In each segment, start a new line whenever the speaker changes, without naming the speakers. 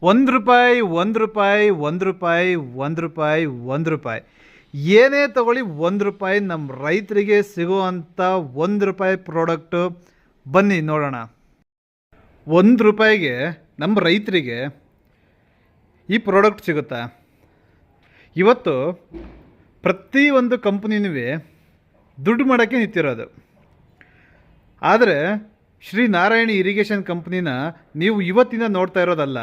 ₹1 ₹1 ₹1 ₹1 ₹1 ಏನೇ ತಗೊಳ್ಳಿ ₹1 ನಮ್ಮ ರೈತರಿಗೆ ಸಿಗುವಂಥ ₹1 ಪ್ರಾಡಕ್ಟು. ಬನ್ನಿ ನೋಡೋಣ. ₹1ಗೆ ನಮ್ಮ ರೈತರಿಗೆ ಈ ಪ್ರಾಡಕ್ಟ್ ಸಿಗುತ್ತಾ? ಇವತ್ತು ಪ್ರತಿಯೊಂದು ಕಂಪ್ನಿನೂ ದುಡ್ಡು ಮಾಡೋಕ್ಕೆ ನಿಂತಿರೋದು. ಆದರೆ ಶ್ರೀ ನಾರಾಯಣಿ ಇರಿಗೇಷನ್ ಕಂಪ್ನಿನ ನೀವು ಇವತ್ತಿನ ನೋಡ್ತಾ ಇರೋದಲ್ಲ,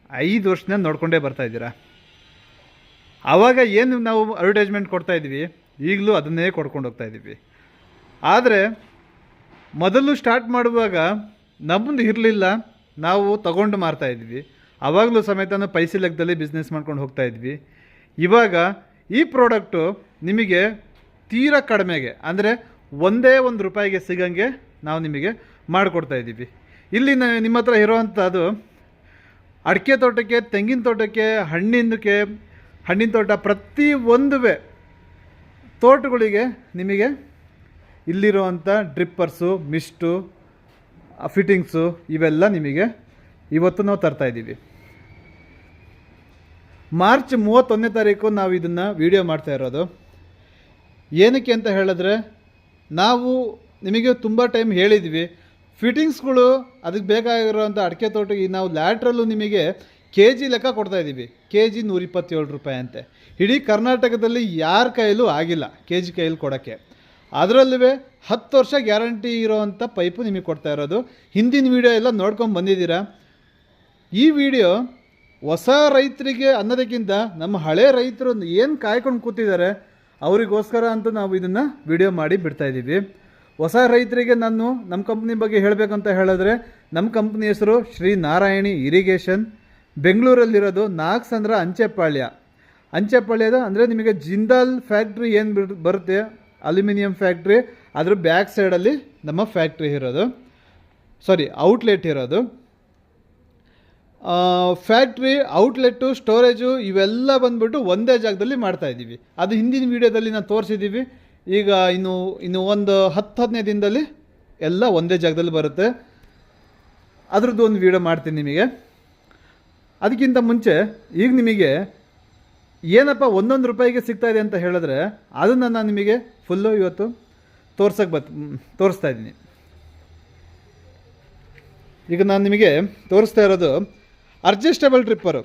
5 ವರ್ಷದಿಂದ ನೋಡ್ಕೊಂಡೇ ಬರ್ತಾ ಇದ್ದೀರಾ. ಆವಾಗ ಏನು ನಾವು ಅಡ್ವರ್ಟೈಸ್ಮೆಂಟ್ ಕೊಡ್ತಾಯಿದ್ವಿ, ಈಗಲೂ ಅದನ್ನೇ ಕೊಡ್ಕೊಂಡು ಹೋಗ್ತಾ ಇದ್ದೀವಿ. ಆದರೆ ಮೊದಲು ಸ್ಟಾರ್ಟ್ ಮಾಡುವಾಗ ನಮ್ಮದು ಇರಲಿಲ್ಲ, ನಾವು ತಗೊಂಡು ಮಾರ್ತಾಯಿದ್ವಿ. ಆವಾಗಲೂ ಸಮೇತ ಪೈಸೆ ಲೆಕ್ಕದಲ್ಲಿ ಬಿಸ್ನೆಸ್ ಮಾಡ್ಕೊಂಡು ಹೋಗ್ತಾಯಿದ್ವಿ. ಇವಾಗ ಈ ಪ್ರಾಡಕ್ಟು ನಿಮಗೆ ತೀರಾ ಕಡಿಮೆಗೆ, ಅಂದರೆ ₹1 ಸಿಗಂಗೆ ನಾವು ನಿಮಗೆ ಮಾಡಿಕೊಡ್ತಾಯಿದ್ದೀವಿ. ಇಲ್ಲಿ ನಿಮ್ಮ ಹತ್ರ ಇರೋವಂಥದ್ದು ಅಡಿಕೆ ತೋಟಕ್ಕೆ, ತೆಂಗಿನ ತೋಟಕ್ಕೆ, ಹಣ್ಣಿನ ತೋಟ, ಪ್ರತಿಯೊಂದು ತೋಟಗಳಿಗೆ ನಿಮಗೆ ಇಲ್ಲಿರುವಂಥ ಡ್ರಿಪ್ಪರ್ಸು, ಮಿಸ್ಟು, ಫಿಟ್ಟಿಂಗ್ಸು ಇವೆಲ್ಲ ನಿಮಗೆ ಇವತ್ತು ನಾವು ತರ್ತಾಯಿದ್ದೀವಿ. ಮಾರ್ಚ್ 31ನೇ ತಾರೀಕು ನಾವು ಇದನ್ನು ವಿಡಿಯೋ ಮಾಡ್ತಾ ಇರೋದು. ಏನಕ್ಕೆ ಅಂತ ಹೇಳಿದ್ರೆ, ನಾವು ನಿಮಗೆ ತುಂಬ ಟೈಮ್ ಹೇಳಿದ್ವಿ, ಫಿಟ್ಟಿಂಗ್ಸ್ಗಳು ಅದಕ್ಕೆ ಬೇಕಾಗಿರೋವಂಥ ಅಡಿಕೆ ತೋಟಕ್ಕೆ ನಾವು ಲ್ಯಾಟ್ರಲ್ಲು ನಿಮಗೆ KG ಲೆಕ್ಕ ಕೊಡ್ತಾಯಿದ್ದೀವಿ. KG ₹127 ಅಂತೆ. ಇಡೀ ಕರ್ನಾಟಕದಲ್ಲಿ ಯಾರ ಕೈಯಲ್ಲೂ ಆಗಿಲ್ಲ KG ಕೈಯಲ್ಲಿ ಕೊಡೋಕ್ಕೆ. ಅದರಲ್ಲೂ 10 ವರ್ಷ ಗ್ಯಾರಂಟಿ ಇರೋವಂಥ ಪೈಪು ನಿಮಗೆ ಕೊಡ್ತಾ ಇರೋದು. ಹಿಂದಿನ ವೀಡಿಯೋ ಎಲ್ಲ ನೋಡ್ಕೊಂಡು ಬಂದಿದ್ದೀರಾ. ಈ ವಿಡಿಯೋ ಹೊಸ ರೈತರಿಗೆ ಅನ್ನೋದಕ್ಕಿಂತ ನಮ್ಮ ಹಳೆ ರೈತರು ಏನು ಕಾಯ್ಕೊಂಡು ಕೂತಿದ್ದಾರೆ ಅವರಿಗೋಸ್ಕರ ಅಂತೂ ನಾವು ಇದನ್ನು ವಿಡಿಯೋ ಮಾಡಿ ಬಿಡ್ತಾಯಿದ್ದೀವಿ. ಹೊಸ ರೈತರಿಗೆ ನಾನು ನಮ್ಮ ಕಂಪ್ನಿ ಬಗ್ಗೆ ಹೇಳಬೇಕಂತ ಹೇಳಿದ್ರೆ, ನಮ್ಮ ಕಂಪ್ನಿ ಹೆಸರು ಶ್ರೀ ನಾರಾಯಣಿ ಇರಿಗೇಷನ್. ಬೆಂಗಳೂರಲ್ಲಿರೋದು ನಾಗಸಂದ್ರ ಅಂಚೆಪಾಳ್ಯದ ಅಂದರೆ ನಿಮಗೆ ಜಿಂದಾಲ್ ಫ್ಯಾಕ್ಟ್ರಿ ಏನು ಬರುತ್ತೆ, ಅಲ್ಯೂಮಿನಿಯಂ ಫ್ಯಾಕ್ಟ್ರಿ, ಅದ್ರ ಬ್ಯಾಕ್ ಸೈಡಲ್ಲಿ ನಮ್ಮ ಫ್ಯಾಕ್ಟ್ರಿ ಇರೋದು, ಔಟ್ಲೆಟ್ ಇರೋದು. ಫ್ಯಾಕ್ಟ್ರಿ, ಔಟ್ಲೆಟ್ಟು, ಸ್ಟೋರೇಜು ಇವೆಲ್ಲ ಬಂದ್ಬಿಟ್ಟು ಒಂದೇ ಜಾಗದಲ್ಲಿ ಮಾಡ್ತಾಯಿದ್ದೀವಿ. ಅದು ಹಿಂದಿನ ವೀಡಿಯೋದಲ್ಲಿ ನಾನು ತೋರಿಸಿದ್ದೀವಿ. ಈಗ ಇನ್ನು ಒಂದು 10-15 ದಿನದಲ್ಲಿ ಎಲ್ಲ ಒಂದೇ ಜಾಗದಲ್ಲಿ ಬರುತ್ತೆ. ಅದ್ರದ್ದು ಒಂದು ವೀಡಿಯೋ ಮಾಡ್ತೀನಿ ನಿಮಗೆ. ಅದಕ್ಕಿಂತ ಮುಂಚೆ ಈಗ ನಿಮಗೆ ಏನಪ್ಪ ₹1 ಸಿಗ್ತಾಯಿದೆ ಅಂತ ಹೇಳಿದ್ರೆ, ಅದನ್ನು ನಾನು ನಿಮಗೆ ಫುಲ್ಲು ಇವತ್ತು ತೋರಿಸ್ತಾ ಇದ್ದೀನಿ. ಈಗ ನಾನು ನಿಮಗೆ ತೋರಿಸ್ತಾ ಇರೋದು ಅಡ್ಜಸ್ಟಬಲ್ ಡ್ರಿಪ್ಪರು.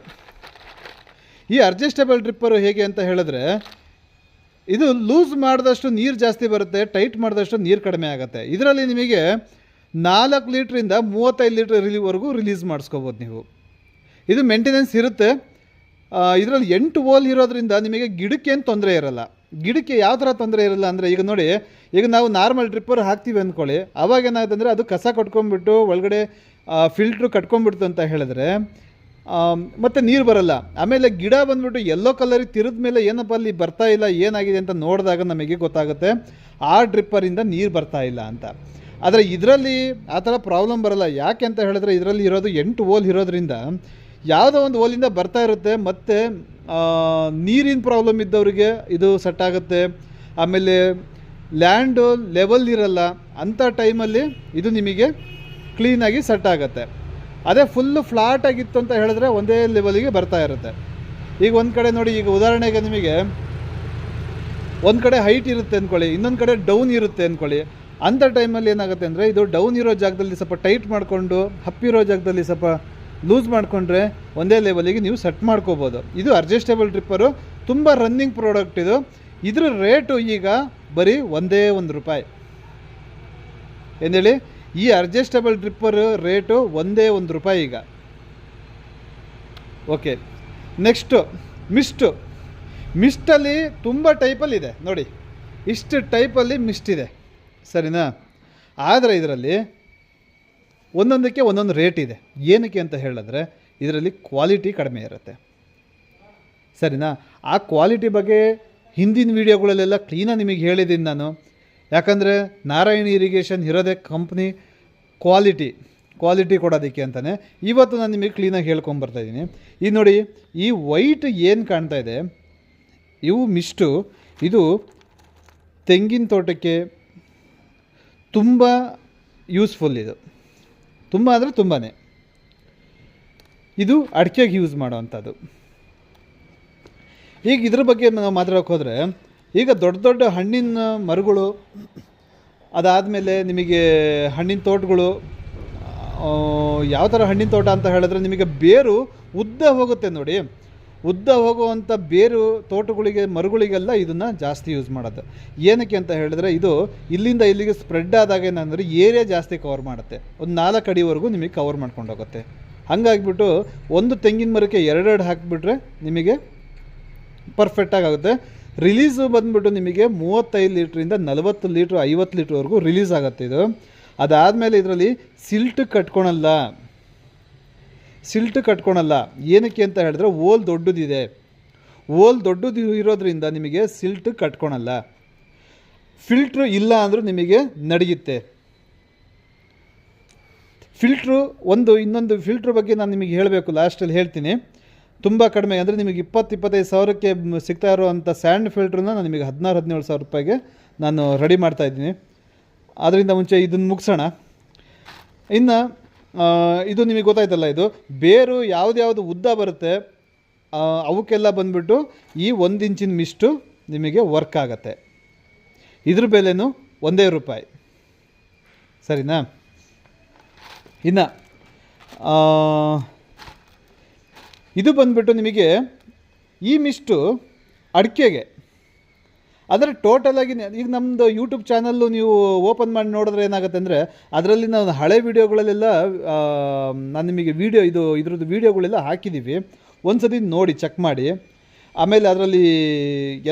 ಈ ಅಡ್ಜಸ್ಟಬಲ್ ಡ್ರಿಪ್ಪರು ಹೇಗೆ ಅಂತ ಹೇಳಿದ್ರೆ, ಇದು ಲೂಸ್ ಮಾಡಿದಷ್ಟು ನೀರು ಜಾಸ್ತಿ ಬರುತ್ತೆ, ಟೈಟ್ ಮಾಡಿದಷ್ಟು ನೀರು ಕಡಿಮೆ ಆಗುತ್ತೆ. ಇದರಲ್ಲಿ ನಿಮಗೆ 4 ಲೀಟ್ರಿಂದ 35 ಲೀಟ್ರ್ವರೆಗೂ ರಿಲೀಸ್ ಮಾಡಿಸ್ಕೋಬೋದು ನೀವು. ಇದು ಮೇಂಟೆನೆನ್ಸ್ ಇರುತ್ತೆ. ಇದರಲ್ಲಿ 8 ಹೋಲ್ ಇರೋದ್ರಿಂದ ನಿಮಗೆ ಗಿಡಕ್ಕೇನು ತೊಂದರೆ ಇರೋಲ್ಲ. ಗಿಡಕ್ಕೆ ಯಾವ ಥರ ತೊಂದರೆ ಇರೋಲ್ಲ ಅಂದರೆ, ಈಗ ನೋಡಿ, ಈಗ ನಾವು ನಾರ್ಮಲ್ ಡ್ರಿಪ್ಪರ್ ಹಾಕ್ತೀವಿ ಅಂದ್ಕೊಳ್ಳಿ, ಅವಾಗ ಏನಾಗುತ್ತೆ ಅದು ಕಸ ಕಟ್ಕೊಂಡ್ಬಿಟ್ಟು ಒಳಗಡೆ ಫಿಲ್ಟ್ರು ಕಟ್ಕೊಂಡ್ಬಿಡ್ತು ಅಂತ ಹೇಳಿದ್ರೆ ಮತ್ತು ನೀರು ಬರಲ್ಲ. ಆಮೇಲೆ ಗಿಡ ಬಂದ್ಬಿಟ್ಟು ಯೆಲ್ಲೋ ಕಲರಿಗೆ ತಿರುದ ಮೇಲೆ ಏನಪ್ಪ ಅಲ್ಲಿ ಬರ್ತಾ ಇಲ್ಲ, ಏನಾಗಿದೆ ಅಂತ ನೋಡಿದಾಗ ನಮಗೆ ಗೊತ್ತಾಗುತ್ತೆ ಆ ಡ್ರಿಪ್ಪರಿಂದ ನೀರು ಬರ್ತಾ ಇಲ್ಲ ಅಂತ. ಆದರೆ ಇದರಲ್ಲಿ ಆ ಥರ ಪ್ರಾಬ್ಲಮ್ ಬರಲ್ಲ. ಯಾಕೆ ಅಂತ ಹೇಳಿದ್ರೆ, ಇದರಲ್ಲಿ ಇರೋದು 8 ಹೋಲ್ ಇರೋದ್ರಿಂದ ಯಾವುದೋ ಒಂದು ಹೋಲಿಂದ ಬರ್ತಾ ಇರುತ್ತೆ. ಮತ್ತು ನೀರಿನ ಪ್ರಾಬ್ಲಮ್ ಇದ್ದವರಿಗೆ ಇದು ಸೆಟ್ ಆಗುತ್ತೆ. ಆಮೇಲೆ ಲ್ಯಾಂಡು ಲೆವೆಲ್ ಇರಲ್ಲ, ಅಂಥ ಟೈಮಲ್ಲಿ ಇದು ನಿಮಗೆ ಕ್ಲೀನಾಗಿ ಸೆಟ್ ಆಗುತ್ತೆ. ಅದೇ ಫುಲ್ಲು ಫ್ಲಾಟ್ ಆಗಿತ್ತು ಅಂತ ಹೇಳಿದ್ರೆ ಒಂದೇ ಲೆವೆಲಿಗೆ ಬರ್ತಾ ಇರುತ್ತೆ. ಈಗ ಒಂದು ಕಡೆ ನೋಡಿ, ಈಗ ಉದಾಹರಣೆಗೆ ನಿಮಗೆ ಒಂದು ಕಡೆ ಹೈಟ್ ಇರುತ್ತೆ ಅಂದ್ಕೊಳ್ಳಿ, ಇನ್ನೊಂದು ಕಡೆ ಡೌನ್ ಇರುತ್ತೆ ಅಂದ್ಕೊಳ್ಳಿ. ಅಂಥ ಟೈಮಲ್ಲಿ ಏನಾಗುತ್ತೆ ಅಂದರೆ, ಇದು ಡೌನ್ ಇರೋ ಜಾಗದಲ್ಲಿ ಸ್ವಲ್ಪ ಟೈಟ್ ಮಾಡಿಕೊಂಡು, ಹಪ್ಪಿರೋ ಜಾಗದಲ್ಲಿ ಸ್ವಲ್ಪ ಲೂಸ್ ಮಾಡಿಕೊಂಡ್ರೆ ಒಂದೇ ಲೆವೆಲಿಗೆ ನೀವು ಸೆಟ್ ಮಾಡ್ಕೋಬೋದು. ಇದು ಅಡ್ಜಸ್ಟಬಲ್ ಡ್ರಿಪ್ಪರು, ತುಂಬ ರನ್ನಿಂಗ್ ಪ್ರಾಡಕ್ಟ್ ಇದು. ಇದ್ರ ರೇಟು ಈಗ ಬರೀ ₹1 ಏನೇಳಿ, ಈ ಅಡ್ಜಸ್ಟಬಲ್ ಡ್ರಿಪ್ಪರ್ ರೇಟು ₹1 ಈಗ. ಓಕೆ, ನೆಕ್ಸ್ಟು ಮಿಸ್ಟಲ್ಲಿ ತುಂಬ ಟೈಪಲ್ಲಿದೆ ನೋಡಿ, ಇಷ್ಟು ಟೈಪಲ್ಲಿ ಮಿಸ್ಟ್ ಇದೆ, ಸರಿನಾ? ಆದರೆ ಇದರಲ್ಲಿ ಒಂದೊಂದಕ್ಕೆ ಒಂದೊಂದು ರೇಟ್ ಇದೆ. ಏನಕ್ಕೆ ಅಂತ ಹೇಳಿದ್ರೆ, ಇದರಲ್ಲಿ ಕ್ವಾಲಿಟಿ ಕಡಿಮೆ ಇರುತ್ತೆ, ಸರಿನಾ? ಆ ಕ್ವಾಲಿಟಿ ಬಗ್ಗೆ ಹಿಂದಿನ ವೀಡಿಯೋಗಳಲ್ಲೆಲ್ಲ ಕ್ಲೀನಾಗಿ ನಿಮಗೆ ಹೇಳಿದ್ದೀನಿ ನಾನು. ಯಾಕಂದರೆ ನಾರಾಯಣಿ ಇರಿಗೇಷನ್ ಇರೋದೇ ಕಂಪ್ನಿ ಕ್ವಾಲಿಟಿ ಕೊಡೋದಕ್ಕೆ ಅಂತಲೇ. ಇವತ್ತು ನಾನು ನಿಮಗೆ ಕ್ಲೀನಾಗಿ ಹೇಳ್ಕೊಂಬರ್ತಾಯಿದ್ದೀನಿ. ಈ ನೋಡಿ, ಈ ವೈಟ್ ಏನು ಕಾಣ್ತಾ ಇದೆ, ಇವು ಮಿಸ್ಟು. ಇದು ತೆಂಗಿನ ತೋಟಕ್ಕೆ ತುಂಬ ಯೂಸ್ಫುಲ್. ಇದು ತುಂಬ ಅಂದರೆ ತುಂಬಾ. ಇದು ಅಡಿಕೆಗೆ ಯೂಸ್ ಮಾಡೋವಂಥದ್ದು. ಈಗ ಇದ್ರ ಬಗ್ಗೆ ನಾವು ಮಾತಾಡೋಕೆ ಹೋದರೆ, ಈಗ ದೊಡ್ಡ ದೊಡ್ಡ ಹಣ್ಣಿನ ಮರಗಳು, ಅದಾದಮೇಲೆ ನಿಮಗೆ ಹಣ್ಣಿನ ತೋಟಗಳು, ಯಾವ ಥರ ಹಣ್ಣಿನ ತೋಟ ಅಂತ ಹೇಳಿದ್ರೆ ನಿಮಗೆ ಬೇರು ಉದ್ದ ಹೋಗುತ್ತೆ ನೋಡಿ. ಉದ್ದ ಹೋಗುವಂಥ ಬೇರು ತೋಟಗಳಿಗೆ, ಮರಗಳಿಗೆಲ್ಲ ಇದನ್ನು ಜಾಸ್ತಿ ಯೂಸ್ ಮಾಡೋದು. ಏನಕ್ಕೆ ಅಂತ ಹೇಳಿದ್ರೆ, ಇದು ಇಲ್ಲಿಂದ ಇಲ್ಲಿಗೆ ಸ್ಪ್ರೆಡ್ ಆದಾಗ ಏನಂದರೆ ಏರಿಯಾ ಜಾಸ್ತಿ ಕವರ್ ಮಾಡುತ್ತೆ. ಒಂದು 4 ಅಡಿವರೆಗೂ ನಿಮಗೆ ಕವರ್ ಮಾಡ್ಕೊಂಡು ಹೋಗುತ್ತೆ. ಹಾಗಾಗಿಬಿಟ್ಟು ಒಂದು ತೆಂಗಿನ ಮರಕ್ಕೆ 2 ಹಾಕಿಬಿಟ್ರೆ ನಿಮಗೆ ಪರ್ಫೆಕ್ಟಾಗಿ ಆಗುತ್ತೆ. ರಿಲೀಸು ಬಂದುಬಿಟ್ಟು ನಿಮಗೆ 35 ಲೀಟ್ರಿಂದ 40 ಲೀಟ್ರ್ 50 ಲೀಟ್ರ್ವರೆಗೂ ರಿಲೀಸ್ ಆಗುತ್ತೆ ಇದು. ಅದಾದಮೇಲೆ ಇದರಲ್ಲಿ ಸಿಲ್ಟ್ ಕಟ್ಕೊಳಲ್ಲ. ಏನಕ್ಕೆ ಅಂತ ಹೇಳಿದ್ರೆ ಓಲ್ ದೊಡ್ಡದಿದೆ. ಓಲ್ ದೊಡ್ಡದು ಇರೋದ್ರಿಂದ ನಿಮಗೆ ಸಿಲ್ಟ್ ಕಟ್ಕೊಳಲ್ಲ. ಫಿಲ್ಟ್ರು ಇಲ್ಲ ಅಂದರೂ ನಿಮಗೆ ನಡೆಯುತ್ತೆ. ಫಿಲ್ಟ್ರು ಇನ್ನೊಂದು ಫಿಲ್ಟ್ರ್ ಬಗ್ಗೆ ನಾನು ನಿಮಗೆ ಹೇಳಬೇಕು, ಲಾಸ್ಟಲ್ಲಿ ಹೇಳ್ತೀನಿ. ತುಂಬ ಕಡಿಮೆ ಅಂದರೆ ನಿಮಗೆ 20-25 ಸಾವಿರಕ್ಕೆ ಸಿಗ್ತಾ ಇರೋವಂಥ ಸ್ಯಾಂಡ್ ಫಿಲ್ಟ್ರನ್ನ ನಾನು ನಿಮಗೆ 16-17 ಸಾವಿರ ರೂಪಾಯಿಗೆ ನಾನು ರೆಡಿ ಮಾಡ್ತಾಯಿದ್ದೀನಿ. ಅದರಿಂದ ಮುಂಚೆ ಇದನ್ನು ಮುಗಿಸೋಣ. ಇನ್ನು ಇದು ನಿಮಗೆ ಗೊತ್ತಾಯ್ತಲ್ಲ, ಇದು ಬೇರು ಯಾವ್ದು ಉದ್ದ ಬರುತ್ತೆ ಅವಕ್ಕೆಲ್ಲ ಬಂದುಬಿಟ್ಟು ಈ 1 ಇಂಚಿನ ಮಿಸ್ಟು ನಿಮಗೆ ವರ್ಕ್ ಆಗುತ್ತೆ. ಇದ್ರ ಬೆಲೆನೂ ₹1. ಸರಿನಾ? ಇನ್ನು ಇದು ಬಂದುಬಿಟ್ಟು ನಿಮಗೆ ಈ ಮಿಸ್ಟು ಅಡಿಕೆಗೆ, ಆದರೆ ಟೋಟಲಾಗಿ ಈಗ ನಮ್ಮದು ಯೂಟ್ಯೂಬ್ ಚಾನಲ್ಲು ನೀವು ಓಪನ್ ಮಾಡಿ ನೋಡಿದ್ರೆ ಏನಾಗುತ್ತೆ ಅಂದರೆ, ಅದರಲ್ಲಿ ನಾವು ಹಳೆ ವೀಡಿಯೋಗಳಲ್ಲೆಲ್ಲ ನಾನು ನಿಮಗೆ ಇದ್ರದ್ದು ವೀಡಿಯೋಗಳೆಲ್ಲ ಹಾಕಿದ್ದೀವಿ. ಒಂದು ಸತಿ ನೋಡಿ ಚೆಕ್ ಮಾಡಿ. ಆಮೇಲೆ ಅದರಲ್ಲಿ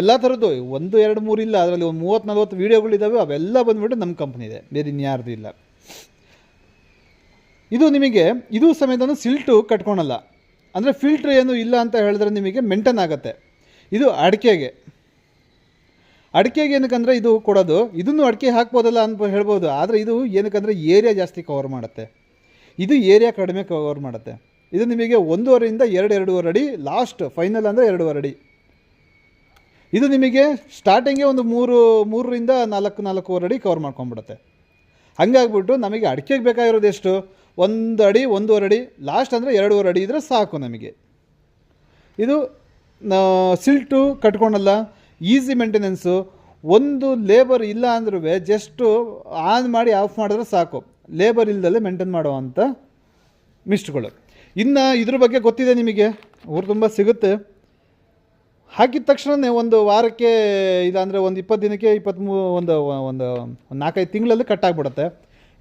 ಎಲ್ಲ ಥರದ್ದು 1, 2, 3 ಇಲ್ಲ, ಅದರಲ್ಲಿ ಒಂದು 30-40 ವೀಡಿಯೋಗಳಿದ್ದಾವೆ. ಅವೆಲ್ಲ ಬಂದುಬಿಟ್ಟು ನಮ್ಮ ಕಂಪ್ನಿದೆ, ಬೇರೆ ಇನ್ಯಾರ್ದು ಇಲ್ಲ. ಇದು ನಿಮಗೆ ಇದು ಸಮೇತ ಸಿಲ್ಟು ಕಟ್ಕೊಳಲ್ಲ. ಅಂದರೆ ಫಿಲ್ಟ್ರ್ ಏನು ಇಲ್ಲ ಅಂತ ಹೇಳಿದ್ರೆ ನಿಮಗೆ ಮೇಂಟೈನ್ ಆಗುತ್ತೆ. ಇದು ಅಡಿಕೆಗೆ ಏನಕ್ಕಂದರೆ ಇದು ಕೊಡೋದು, ಇದನ್ನು ಅಡಿಕೆ ಹಾಕ್ಬೋದಲ್ಲ ಅಂತ ಹೇಳ್ಬೋದು. ಆದರೆ ಇದು ಏನಕ್ಕಂದರೆ ಏರಿಯಾ ಜಾಸ್ತಿ ಕವರ್ ಮಾಡುತ್ತೆ. ಇದು ಏರಿಯಾ ಕಡಿಮೆ ಕವರ್ ಮಾಡುತ್ತೆ. ಇದು ನಿಮಗೆ 1.5ರಿಂದ 2-2.5 ಅಡಿ, ಲಾಸ್ಟ್ ಫೈನಲ್ ಅಂದರೆ 2.5 ಅಡಿ. ಇದು ನಿಮಗೆ ಸ್ಟಾರ್ಟಿಂಗೇ ಒಂದು 3ರಿಂದ 4-4.5 ಅಡಿ ಕವರ್ ಮಾಡ್ಕೊಂಡ್ಬಿಡುತ್ತೆ. ಹಾಗಾಗ್ಬಿಟ್ಟು ನಮಗೆ ಅಡಿಕೆಗೆ ಬೇಕಾಗಿರೋದು ಎಷ್ಟು? 1 ಅಡಿ 1.5 ಅಡಿ, ಲಾಸ್ಟ್ ಅಂದರೆ 2.5 ಅಡಿ ಇದ್ದರೆ ಸಾಕು ನಮಗೆ. ಇದು ಸಿಲ್ಟು ಕಟ್ಕೊಳಲ್ಲ, ಈಸಿ ಮೇಂಟೆನೆನ್ಸು. ಒಂದು ಲೇಬರ್ ಇಲ್ಲ ಅಂದ್ರೂ ಜಸ್ಟು ಆನ್ ಮಾಡಿ ಆಫ್ ಮಾಡಿದ್ರೆ ಸಾಕು, ಲೇಬರ್ ಇಲ್ಲದಲ್ಲೇ ಮೇಂಟೈನ್ ಮಾಡುವಂಥ ಮಿಸ್ಟ್ಗಳು. ಇನ್ನು ಇದ್ರ ಬಗ್ಗೆ ಗೊತ್ತಿದೆ ನಿಮಗೆ, ಊರು ತುಂಬ ಸಿಗುತ್ತೆ. ಹಾಕಿದ ತಕ್ಷಣವೇ ಒಂದು ವಾರಕ್ಕೆ, ಇಲ್ಲಾಂದರೆ ಒಂದು 20 ದಿನಕ್ಕೆ, 23 ಒಂದು 4-5 ತಿಂಗಳಲ್ಲಿ ಕಟ್ಟಾಗ್ಬಿಡುತ್ತೆ.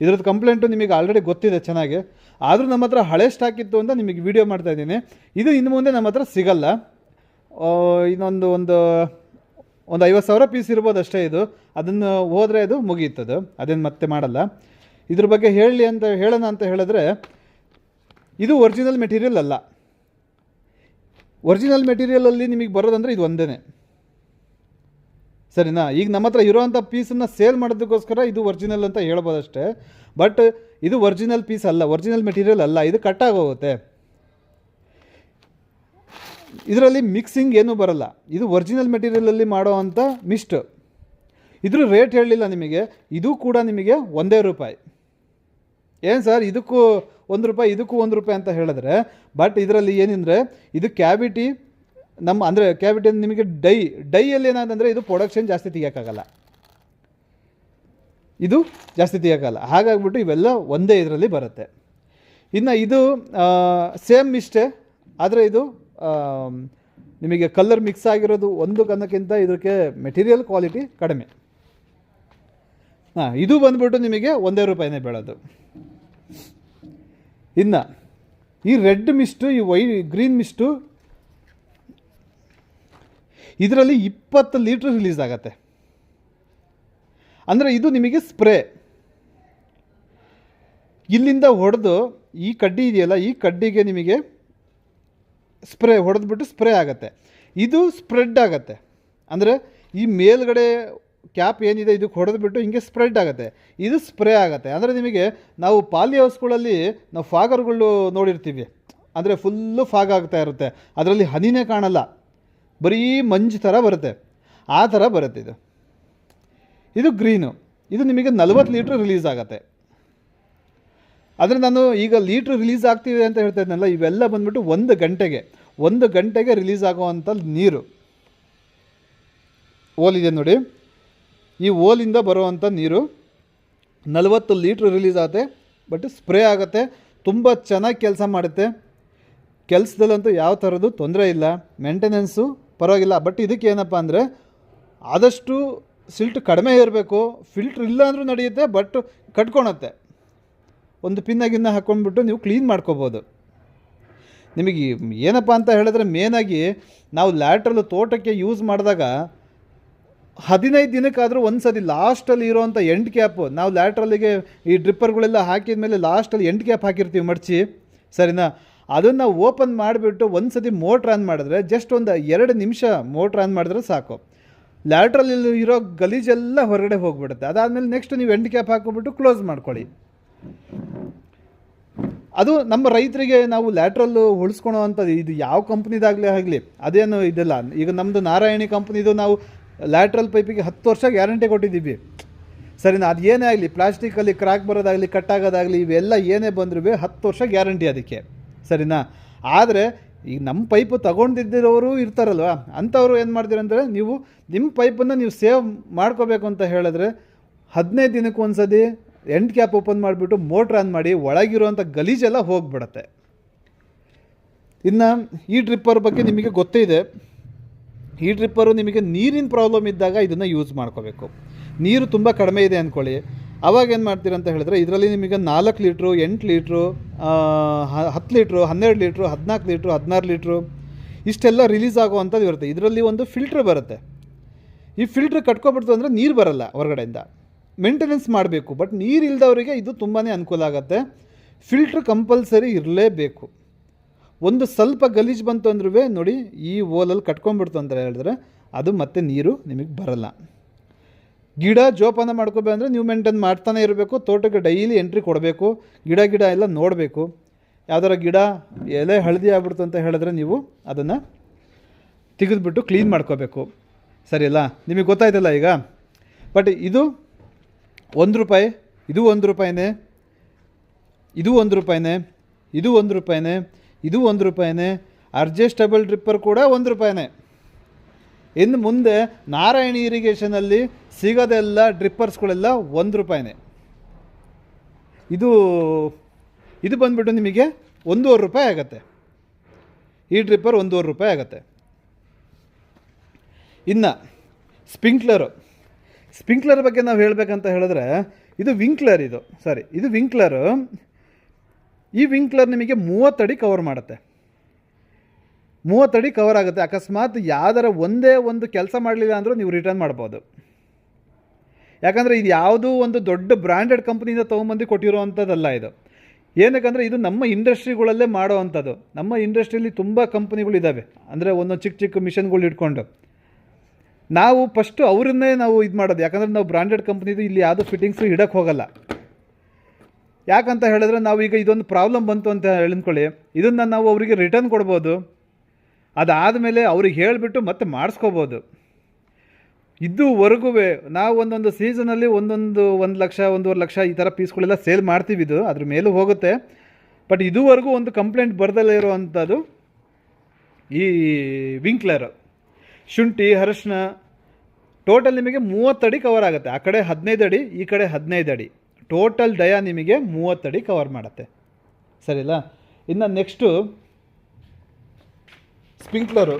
ಇದ್ರದ್ದು ಕಂಪ್ಲೇಂಟು ನಿಮಗೆ ಆಲ್ರೆಡಿ ಗೊತ್ತಿದೆ ಚೆನ್ನಾಗಿ. ಆದರೂ ನಮ್ಮ ಹತ್ರ ಹಳೆ ಸ್ಟಾಕ್ ಇತ್ತು ಅಂತ ನಿಮಗೆ ವಿಡಿಯೋ ಮಾಡ್ತಾಯಿದ್ದೀನಿ. ಇದು ಇನ್ನು ಮುಂದೆ ನಮ್ಮ ಹತ್ರ ಸಿಗಲ್ಲ. ಇನ್ನೊಂದು 50,000 ಪೀಸ್ ಇರ್ಬೋದು ಅಷ್ಟೇ. ಇದು ಅದನ್ನು ಹೋದರೆ ಅದು ಮುಗಿಯುತ್ತದು, ಅದೇನು ಮತ್ತೆ ಮಾಡಲ್ಲ. ಇದ್ರ ಬಗ್ಗೆ ಹೇಳೋಣ ಅಂತ ಹೇಳಿದ್ರೆ, ಇದು ಒರಿಜಿನಲ್ ಮೆಟೀರಿಯಲ್ ಅಲ್ಲ. ಒರಿಜಿನಲ್ ಮೆಟೀರಿಯಲಲ್ಲಿ ನಿಮಗೆ ಬರೋದಂದರೆ ಇದು ಒಂದೇ. ಸರಿನಾ? ಈಗ ನಮ್ಮ ಹತ್ರ ಇರೋವಂಥ ಪೀಸನ್ನು ಸೇಲ್ ಮಾಡೋದಕ್ಕೋಸ್ಕರ ಇದು ಒರಿಜಿನಲ್ ಅಂತ ಹೇಳ್ಬೋದಷ್ಟೇ. ಬಟ್ ಇದು ಒರಿಜಿನಲ್ ಪೀಸ್ ಅಲ್ಲ, ಒರಿಜಿನಲ್ ಮೆಟೀರಿಯಲ್ ಅಲ್ಲ. ಇದು ಕಟ್ಟಾಗೋಗುತ್ತೆ. ಇದರಲ್ಲಿ ಮಿಕ್ಸಿಂಗ್ ಏನೂ ಬರಲ್ಲ. ಇದು ಒರಿಜಿನಲ್ ಮೆಟೀರಿಯಲಲ್ಲಿ ಮಾಡೋವಂಥ ಮಿಸ್ಟ್. ಇದ್ರ ರೇಟ್ ಹೇಳಲಿಲ್ಲ ನಿಮಗೆ. ಇದು ಕೂಡ ನಿಮಗೆ ₹1. ಏನು ಸರ್, ಇದಕ್ಕೂ ₹1 ಇದಕ್ಕೂ ₹1 ಅಂತ ಹೇಳಿದ್ರೆ, ಬಟ್ ಇದರಲ್ಲಿ ಏನಂದರೆ ಇದು ಕ್ಯಾವಿಟಿ ಅಂದರೆ ಕ್ಯಾವಿಟಿ ನಿಮಗೆ ಡೈಯಲ್ಲಿ ಏನಾದಂದರೆ ಇದು ಪ್ರೊಡಕ್ಷನ್ ಜಾಸ್ತಿ ತೆಗಿಯೋಕ್ಕಾಗಲ್ಲ, ಇದು ಜಾಸ್ತಿ ತೆಗಿಯೋಕ್ಕಾಗಲ್ಲ. ಹಾಗಾಗ್ಬಿಟ್ಟು ಇವೆಲ್ಲ ಒಂದೇ ಇದರಲ್ಲಿ ಬರುತ್ತೆ. ಇನ್ನು ಇದು ಸೇಮ್ ಮಿಸ್ಟೇ, ಆದರೆ ಇದು ನಿಮಗೆ ಕಲರ್ ಮಿಕ್ಸ್ ಆಗಿರೋದು ಒಂದು ಕನ್ನಕ್ಕಿಂತ ಇದಕ್ಕೆ ಮೆಟೀರಿಯಲ್ ಕ್ವಾಲಿಟಿ ಕಡಿಮೆ. ಇದು ಬಂದ್ಬಿಟ್ಟು ನಿಮಗೆ ₹1 ಬೀಳೋದು. ಇನ್ನು ಈ ರೆಡ್ ಮಿಸ್ಟು, ಈ ಗ್ರೀನ್ ಮಿಸ್ಟು, ಇದರಲ್ಲಿ 20 ಲೀಟ್ರ್ ರಿಲೀಸ್ ಆಗುತ್ತೆ. ಅಂದರೆ ಇದು ನಿಮಗೆ ಸ್ಪ್ರೇ ಇಲ್ಲಿಂದ ಹೊಡೆದು, ಈ ಕಡ್ಡಿ ಇದೆಯಲ್ಲ, ಈ ಕಡ್ಡಿಗೆ ನಿಮಗೆ ಸ್ಪ್ರೇ ಹೊಡೆದ್ಬಿಟ್ಟು ಸ್ಪ್ರೇ ಆಗುತ್ತೆ. ಇದು ಸ್ಪ್ರೆಡ್ ಆಗುತ್ತೆ. ಅಂದರೆ ಈ ಮೇಲ್ಗಡೆ ಕ್ಯಾಪ್ ಏನಿದೆ ಇದಕ್ಕೆ ಹೊಡೆದ್ಬಿಟ್ಟು ಹಿಂಗೆ ಸ್ಪ್ರೆಡ್ ಆಗುತ್ತೆ, ಇದು ಸ್ಪ್ರೇ ಆಗುತ್ತೆ. ಅಂದರೆ ನಿಮಗೆ ನಾವು ಪಾಲಿ ಹೌಸ್ಗಳಲ್ಲಿ ನಾವು ಫಾಗರ್ಗಳು ನೋಡಿರ್ತೀವಿ, ಅಂದರೆ ಫುಲ್ಲು ಫಾಗ್ ಆಗ್ತಾ ಇರುತ್ತೆ, ಅದರಲ್ಲಿ ಹನಿನೇ ಕಾಣಲ್ಲ, ಬರೀ ಮಂಜು ಥರ ಬರುತ್ತೆ, ಆ ಥರ ಬರುತ್ತೆ ಇದು. ಇದು ಗ್ರೀನು, ಇದು ನಿಮಗೆ 40 ಲೀಟ್ರ್ ರಿಲೀಸ್ ಆಗುತ್ತೆ. ಆದರೆ ನಾನು ಈಗ ಲೀಟ್ರ್ ರಿಲೀಸ್ ಆಗ್ತಿದೆ ಅಂತ ಹೇಳ್ತಾ ಇದ್ನಲ್ಲ, ಇವೆಲ್ಲ ಬಂದ್ಬಿಟ್ಟು 1 ಗಂಟೆಗೆ ರಿಲೀಸ್ ಆಗೋವಂಥ ನೀರು. ಓಲಿದೆ ನೋಡಿ, ಈ ಓಲಿಂದ ಬರುವಂಥ ನೀರು 40 ಲೀಟ್ರ್ ರಿಲೀಸ್ ಆಗುತ್ತೆ. ಬಟ್ ಸ್ಪ್ರೇ ಆಗುತ್ತೆ, ತುಂಬ ಚೆನ್ನಾಗಿ ಕೆಲಸ ಮಾಡುತ್ತೆ. ಕೆಲಸದಲ್ಲಂತೂ ಯಾವ ಥರದ್ದು ತೊಂದರೆ ಇಲ್ಲ, ಮೇಂಟೆನೆನ್ಸು ಪರವಾಗಿಲ್ಲ. ಬಟ್ ಇದಕ್ಕೆ ಏನಪ್ಪ ಅಂದರೆ ಆದಷ್ಟು ಸಿಲ್ಟ್ ಕಡಿಮೆ ಇರಬೇಕು. ಫಿಲ್ಟ್ರ್ ಇಲ್ಲ ಅಂದರೂ ನಡೆಯುತ್ತೆ, ಬಟ್ ಕಟ್ಕೊಳತ್ತೆ. ಒಂದು ಪಿನ್ನಾಗಿನ್ನ ಹಾಕ್ಕೊಂಡ್ಬಿಟ್ಟು ನೀವು ಕ್ಲೀನ್ ಮಾಡ್ಕೋಬೋದು. ನಿಮಗೆ ಏನಪ್ಪ ಅಂತ ಹೇಳಿದ್ರೆ ಮೇನಾಗಿ ನಾವು ಲ್ಯಾಟ್ರಲ್ ತೋಟಕ್ಕೆ ಯೂಸ್ ಮಾಡಿದಾಗ 15 ದಿನಕ್ಕಾದರೂ ಒಂದು ಸತಿ ಲಾಸ್ಟಲ್ಲಿ ಇರೋವಂಥ ಎಂಡ್ ಕ್ಯಾಪು, ನಾವು ಲ್ಯಾಟ್ರಲ್ಲಿಗೆ ಈ ಡ್ರಿಪ್ಪರ್ಗಳೆಲ್ಲ ಹಾಕಿದ ಮೇಲೆ ಲಾಸ್ಟಲ್ಲಿ ಎಂಡ್ ಕ್ಯಾಪ್ ಹಾಕಿರ್ತೀವಿ ಮಡಚಿ, ಸರಿನಾ? ಅದನ್ನು ಓಪನ್ ಮಾಡಿಬಿಟ್ಟು ಒಂದು ಸತಿ ಮೋಟ್ರ್ ಆನ್ ಮಾಡಿದ್ರೆ, ಜಸ್ಟ್ ಒಂದು 2 ನಿಮಿಷ ಮೋಟ್ರ್ ಆನ್ ಮಾಡಿದ್ರೆ ಸಾಕು, ಲ್ಯಾಟ್ರಲ್ಲಿ ಇರೋ ಗಲೀಜೆಲ್ಲ ಹೊರಗಡೆ ಹೋಗಿಬಿಡುತ್ತೆ. ಅದಾದಮೇಲೆ ನೆಕ್ಸ್ಟ್ ನೀವು ಎಂಡ್ ಕ್ಯಾಪ್ ಹಾಕಿಬಿಟ್ಟು ಕ್ಲೋಸ್ ಮಾಡ್ಕೊಳ್ಳಿ. ಅದು ನಮ್ಮ ರೈತರಿಗೆ ನಾವು ಲ್ಯಾಟ್ರಲ್ಲು ಉಳಿಸ್ಕೊಳೋ ಅಂಥದ್ದು. ಇದು ಯಾವ ಕಂಪ್ನಿದಾಗಲೇ ಆಗಲಿ ಅದೇನು ಇದೆಲ್ಲ. ಈಗ ನಮ್ಮದು ನಾರಾಯಣಿ ಕಂಪ್ನಿದು ನಾವು ಲ್ಯಾಟ್ರಲ್ ಪೈಪಿಗೆ 10 ವರ್ಷ ಗ್ಯಾರಂಟಿ ಕೊಟ್ಟಿದ್ದೀವಿ, ಸರಿನಾ? ಅದು ಏನೇ ಆಗಲಿ, ಪ್ಲಾಸ್ಟಿಕಲ್ಲಿ ಕ್ರ್ಯಾಕ್ ಬರೋದಾಗಲಿ, ಕಟ್ಟಾಗೋದಾಗಲಿ, ಇವೆಲ್ಲ ಏನೇ ಬಂದರೂ 10 ವರ್ಷ ಗ್ಯಾರಂಟಿ ಅದಕ್ಕೆ, ಸರಿನಾ? ಆದರೆ ಈಗ ನಮ್ಮ ಪೈಪು ತೊಗೊಂಡಿದ್ದಿರೋರು ಇರ್ತಾರಲ್ವ, ಅಂಥವ್ರು ಏನು ಮಾಡ್ತೀರಂದರೆ, ನೀವು ನಿಮ್ಮ ಪೈಪನ್ನು ನೀವು ಸೇವ್ ಮಾಡ್ಕೋಬೇಕು ಅಂತ ಹೇಳಿದ್ರೆ 15 ದಿನಕ್ಕೆ ಒಂದು ಸತಿ ಎಂಡ್ ಕ್ಯಾಪ್ ಓಪನ್ ಮಾಡಿಬಿಟ್ಟು ಮೋಟ್ರ್ ಆನ್ ಮಾಡಿ, ಒಳಗಿರುವಂಥ ಗಲೀಜೆಲ್ಲ ಹೋಗಿಬಿಡತ್ತೆ. ಇನ್ನು ಈ ಡ್ರಿಪ್ಪರ್ ಬಗ್ಗೆ ನಿಮಗೆ ಗೊತ್ತೇ ಇದೆ. ಈ ಡ್ರಿಪ್ಪರು ನಿಮಗೆ ನೀರಿನ ಪ್ರಾಬ್ಲಮ್ ಇದ್ದಾಗ ಇದನ್ನು ಯೂಸ್ ಮಾಡ್ಕೋಬೇಕು. ನೀರು ತುಂಬ ಕಡಿಮೆ ಇದೆ ಅಂದ್ಕೊಳ್ಳಿ, ಅವಾಗ ಏನು ಮಾಡ್ತೀರ ಅಂತ ಹೇಳಿದ್ರೆ, ಇದರಲ್ಲಿ ನಿಮಗೆ 4 litre, 8 litre, 10 litre, 12 litre, 14 litre, 16 litre ಇಷ್ಟೆಲ್ಲ ರಿಲೀಸ್ ಆಗುವಂಥದ್ದು ಇರುತ್ತೆ. ಇದರಲ್ಲಿ ಒಂದು ಫಿಲ್ಟ್ರ್ ಬರುತ್ತೆ. ಈ ಫಿಲ್ಟ್ರ್ ಕಟ್ಕೊಬಿಡ್ತು ಅಂದರೆ ನೀರು ಬರಲ್ಲ ಹೊರಗಡೆಯಿಂದ, ಮೇಂಟೆನೆನ್ಸ್ ಮಾಡಬೇಕು. ಬಟ್ ನೀರು ಇಲ್ದವರಿಗೆ ಇದು ತುಂಬಾ ಅನುಕೂಲ ಆಗುತ್ತೆ. ಫಿಲ್ಟ್ರ್ ಕಂಪಲ್ಸರಿ ಇರಲೇಬೇಕು. ಒಂದು ಸ್ವಲ್ಪ ಗಲೀಜು ಬಂತು ಅಂದ್ರೂ ನೋಡಿ, ಈ ಓಲಲ್ಲಿ ಕಟ್ಕೊಂಡ್ಬಿಡ್ತು ಅಂತ ಹೇಳಿದ್ರೆ ಅದು ಮತ್ತೆ ನೀರು ನಿಮಗೆ ಬರಲ್ಲ. ಗಿಡ ಜೋಪಾನ ಮಾಡ್ಕೋಬೇಕಂದ್ರೆ ನೀವು ಮೇಂಟೈನ್ ಮಾಡ್ತಾನೆ ಇರಬೇಕು. ತೋಟಕ್ಕೆ ಡೈಲಿ ಎಂಟ್ರಿ ಕೊಡಬೇಕು. ಗಿಡ ಎಲ್ಲ ನೋಡಬೇಕು. ಯಾವ್ದಾರ ಗಿಡ ಎಲೆ ಹಳದಿ ಆಗ್ಬಿಡ್ತು ಅಂತ ಹೇಳಿದ್ರೆ ನೀವು ಅದನ್ನು ತೆಗೆದುಬಿಟ್ಟು ಕ್ಲೀನ್ ಮಾಡ್ಕೋಬೇಕು, ಸರಿ ಅಲ್ಲ? ನಿಮಗೆ ಗೊತ್ತಾಯ್ತಲ್ಲ ಈಗ. ಬಟ್ ಇದು 1 ರೂಪಾಯಿ, ಇದು 1 ರೂಪಾಯಿನೇ, ಇದು 1 ರೂಪಾಯಿನೇ, ಇದು 1 ರೂಪಾಯಿನೇ, ಇದು 1 ರೂಪಾಯಿನೇ. ಅಡ್ಜಸ್ಟಬಲ್ ಡ್ರಿಪ್ಪರ್ ಕೂಡ 1 ರೂಪಾಯಿನೇ. ಇನ್ನು ಮುಂದೆ ನಾರಾಯಣಿ ಇರಿಗೇಷನಲ್ಲಿ ಸಿಗೋದೆಲ್ಲ ಡ್ರಿಪ್ಪರ್ಸ್ಗಳೆಲ್ಲ 1 ರೂಪಾಯಿನೇ. ಇದು ಬಂದುಬಿಟ್ಟು ನಿಮಗೆ 1.5 ರೂಪಾಯಿ ಆಗುತ್ತೆ. ಈ ಡ್ರಿಪ್ಪರ್ 1.5 ರೂಪಾಯಿ ಆಗುತ್ತೆ. ಇನ್ನು ಸ್ಪ್ರಿಂಕ್ಲರ್ ಬಗ್ಗೆ ನಾವು ಹೇಳಬೇಕಂತ ಹೇಳಿದ್ರೆ, ಇದು ವಿಂಕ್ಲರು. ಈ ವಿಂಕ್ಲರ್ ನಿಮಗೆ 30 ಅಡಿ ಕವರ್ ಮಾಡುತ್ತೆ. 30 ಅಡಿ ಕವರ್ ಆಗುತ್ತೆ. ಅಕಸ್ಮಾತ್ ಯಾವ್ದಾರ ಒಂದೇ ಒಂದು ಕೆಲಸ ಮಾಡಲಿಲ್ಲ ಅಂದರೂ ನೀವು ರಿಟರ್ನ್ ಮಾಡ್ಬೋದು. ಯಾಕಂದರೆ ಇದು ಯಾವುದೂ ಒಂದು ದೊಡ್ಡ ಬ್ರ್ಯಾಂಡೆಡ್ ಕಂಪ್ನಿಯಿಂದ ತೊಗೊಂಬಂದು ಕೊಟ್ಟಿರೋವಂಥದ್ದಲ್ಲ ಇದು. ಏನಕ್ಕಂದರೆ ಇದು ನಮ್ಮ ಇಂಡಸ್ಟ್ರಿಗಳಲ್ಲೇ ಮಾಡೋ ಅಂಥದ್ದು. ನಮ್ಮ ಇಂಡಸ್ಟ್ರಿಯಲ್ಲಿ ತುಂಬ ಕಂಪ್ನಿಗಳಿದ್ದಾವೆ, ಅಂದರೆ ಒಂದೊಂದು ಚಿಕ್ಕ ಮಿಷನ್ಗಳು ಇಟ್ಕೊಂಡು ನಾವು ಫಸ್ಟು ಅವರನ್ನೇ ನಾವು ಇದು ಮಾಡೋದು. ಯಾಕಂದರೆ ನಾವು ಬ್ರ್ಯಾಂಡೆಡ್ ಕಂಪ್ನಿದು ಇಲ್ಲಿ ಯಾವುದೂ ಫಿಟ್ಟಿಂಗ್ಸು ಇಡೋಕ್ಕೆ ಹೋಗಲ್ಲ. ಯಾಕಂತ ಹೇಳಿದ್ರೆ, ನಾವು ಈಗ ಇದೊಂದು ಪ್ರಾಬ್ಲಮ್ ಬಂತು ಅಂತ ಹೇಳ್ಕೊಳ್ಳಿ, ಇದನ್ನು ನಾವು ಅವರಿಗೆ ರಿಟರ್ನ್ ಕೊಡ್ಬೋದು. ಅದಾದಮೇಲೆ ಅವ್ರಿಗೆ ಹೇಳಿಬಿಟ್ಟು ಮತ್ತೆ ಮಾಡಿಸ್ಕೋಬೋದು. ಇದುವರೆಗೂ ನಾವು ಒಂದೊಂದು ಸೀಸನಲ್ಲಿ 1 ಲಕ್ಷ 1.5 ಲಕ್ಷ ಈ ಥರ ಪೀಸ್ಗಳೆಲ್ಲ ಸೇಲ್ ಮಾಡ್ತೀವಿ. ಇದು ಅದ್ರ ಮೇಲೂ ಹೋಗುತ್ತೆ. ಬಟ್ ಇದುವರೆಗೂ ಒಂದು ಕಂಪ್ಲೇಂಟ್ ಬರ್ದಲ್ಲೇ ಇರುವಂಥದ್ದು ಈ ವಿಂಕ್ಲರ್. ಶುಂಠಿ, ಅರಶಿನ ಟೋಟಲ್ ನಿಮಗೆ 30 ಅಡಿ ಕವರ್ ಆಗುತ್ತೆ. ಆ ಕಡೆ 15 ಅಡಿ, ಈ ಕಡೆ 15 ಅಡಿ. ಟೋಟಲ್ ಡಯಾ ನಿಮಗೆ 30 ಅಡಿ ಕವರ್ ಮಾಡುತ್ತೆ, ಸರಿಲ್ಲ? ಇನ್ನು ನೆಕ್ಸ್ಟು ಸ್ಪ್ರಿಂಕ್ಲರು.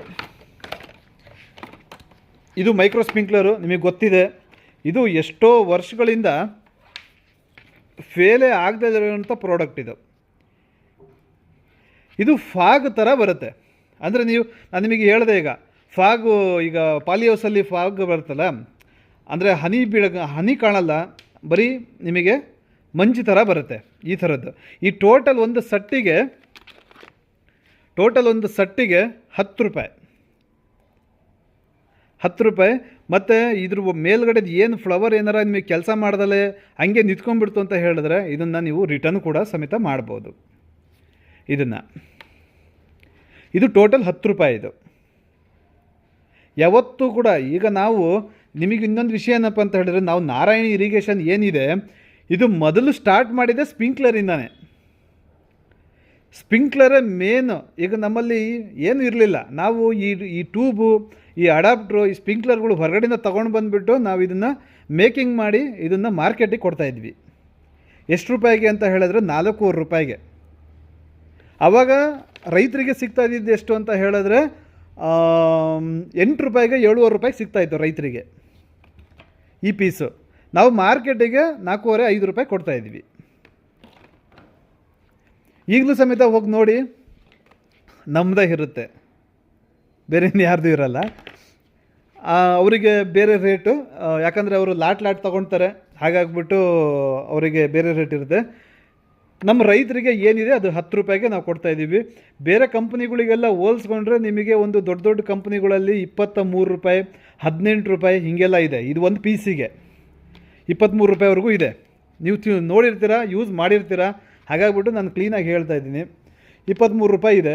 ಇದು ಮೈಕ್ರೋ ಸ್ಪ್ರಿಂಕ್ಲರು, ನಿಮಗೆ ಗೊತ್ತಿದೆ. ಇದು ಎಷ್ಟೋ ವರ್ಷಗಳಿಂದ ಫೇಲೇ ಆಗದೇ ಇರೋಂಥ ಪ್ರಾಡಕ್ಟ್ ಇದು. ಇದು ಫಾಗ್ ಥರ ಬರುತ್ತೆ. ಅಂದರೆ ನಾನು ನಿಮಗೆ ಹೇಳಿದೆ, ಈಗ ಪಾಲಿ ಹೌಸಲ್ಲಿ ಫಾಗ್ ಬರುತ್ತಲ್ಲ, ಅಂದರೆ ಹನಿ ಕಾಣಲ್ಲ, ಬರೀ ನಿಮಗೆ ಮಂಜು ಥರ ಬರುತ್ತೆ, ಈ ಥರದ್ದು. ಈ ಟೋಟಲ್ ಒಂದು ಸಟ್ಟಿಗೆ 10 ರೂಪಾಯಿ. 10 ರೂಪಾಯಿ. ಮತ್ತು ಇದ್ರ ಮೇಲ್ಗಡೆದು ಏನು ಫ್ಲವರ್ ಏನಾರ ನಿಮಗೆ ಕೆಲಸ ಮಾಡ್ದಲೇ ಹಂಗೆ ನಿಂತ್ಕೊಂಡ್ಬಿಡ್ತು ಅಂತ ಹೇಳಿದ್ರೆ, ಇದನ್ನು ನೀವು ರಿಟರ್ನ್ ಕೂಡ ಸಮೇತ ಮಾಡ್ಬೋದು. ಇದು ಟೋಟಲ್ 10 ರೂಪಾಯಿ. ಇದು ಯಾವತ್ತೂ ಕೂಡ ಈಗ ನಾವು ನಿಮಗೆ ಇನ್ನೊಂದು ವಿಷಯ ಏನಪ್ಪ ಅಂತ ಹೇಳಿದ್ರೆ, ನಾವು ನಾರಾಯಣಿ ಇರಿಗೇಷನ್ ಏನಿದೆ ಇದು ಮೊದಲು ಸ್ಟಾರ್ಟ್ ಮಾಡಿದೆ ಸ್ಪ್ರಿಂಕ್ಲರಿಂದಾನೆ. ಸ್ಪ್ರಿಂಕ್ಲರೇ ಮೇನು. ಈಗ ನಮ್ಮಲ್ಲಿ ಏನೂ ಇರಲಿಲ್ಲ, ನಾವು ಈ ಟ್ಯೂಬು, ಈ ಅಡಾಪ್ಟ್ರು, ಈ ಸ್ಪ್ರಿಂಕ್ಲರ್ಗಳು ಹೊರಗಡೆಯಿಂದ ತೊಗೊಂಡು ಬಂದುಬಿಟ್ಟು ನಾವು ಇದನ್ನು ಮೇಕಿಂಗ್ ಮಾಡಿ ಇದನ್ನು ಮಾರ್ಕೆಟಿಗೆ ಕೊಡ್ತಾಯಿದ್ವಿ. ಎಷ್ಟು ರೂಪಾಯಿಗೆ ಅಂತ ಹೇಳಿದ್ರೆ 4 ರೂಪಾಯಿಗೆ. ಆವಾಗ ರೈತರಿಗೆ ಸಿಗ್ತಾ ಇದ್ದಿದ್ದು ಎಷ್ಟು ಅಂತ ಹೇಳಿದ್ರೆ 8 ರೂಪಾಯಿಗೆ 7 ರೂಪಾಯಿಗೆ ಸಿಗ್ತಾಯಿತ್ತು ರೈತರಿಗೆ ಈ ಪೀಸು. ನಾವು ಮಾರ್ಕೆಟಿಗೆ 4.5 ರೂಪಾಯಿ ಕೊಡ್ತಾಯಿದ್ವಿ. ಈಗಲೂ ಸಮೇತ ಹೋಗಿ ನೋಡಿ, ನಮ್ಮದೇ ಇರುತ್ತೆ, ಬೇರೆ ಯಾರ್ದು ಇರಲ್ಲ. ಅವರಿಗೆ ಬೇರೆ ರೇಟು, ಯಾಕಂದರೆ ಅವರು ಲಾಟ್ ತೊಗೊಳ್ತಾರೆ, ಹಾಗಾಗ್ಬಿಟ್ಟು ಅವರಿಗೆ ಬೇರೆ ರೇಟ್ ಇರುತ್ತೆ. ನಮ್ಮ ರೈತರಿಗೆ ಏನಿದೆ ಅದು 10 ರೂಪಾಯಿಗೆ ನಾವು ಕೊಡ್ತಾಯಿದ್ದೀವಿ. ಬೇರೆ ಕಂಪ್ನಿಗಳಿಗೆಲ್ಲ ಹೋಲಿಸ್ಕೊಂಡ್ರೆ ನಿಮಗೆ ಒಂದು ದೊಡ್ಡ ದೊಡ್ಡ ಕಂಪ್ನಿಗಳಲ್ಲಿ 23 ರೂಪಾಯಿ, 18 ರೂಪಾಯಿ ಹೀಗೆಲ್ಲ ಇದೆ. ಇದು ಒಂದು ಪೀಸಿಗೆ 23 ರೂಪಾಯಿವರೆಗೂ ಇದೆ. ನೀವು ನೋಡಿರ್ತೀರ, ಯೂಸ್ ಮಾಡಿರ್ತೀರ, ಹಾಗಾಗ್ಬಿಟ್ಟು ನಾನು ಕ್ಲೀನಾಗಿ ಹೇಳ್ತಾ ಇದ್ದೀನಿ. 23 ರೂಪಾಯಿ ಇದೆ.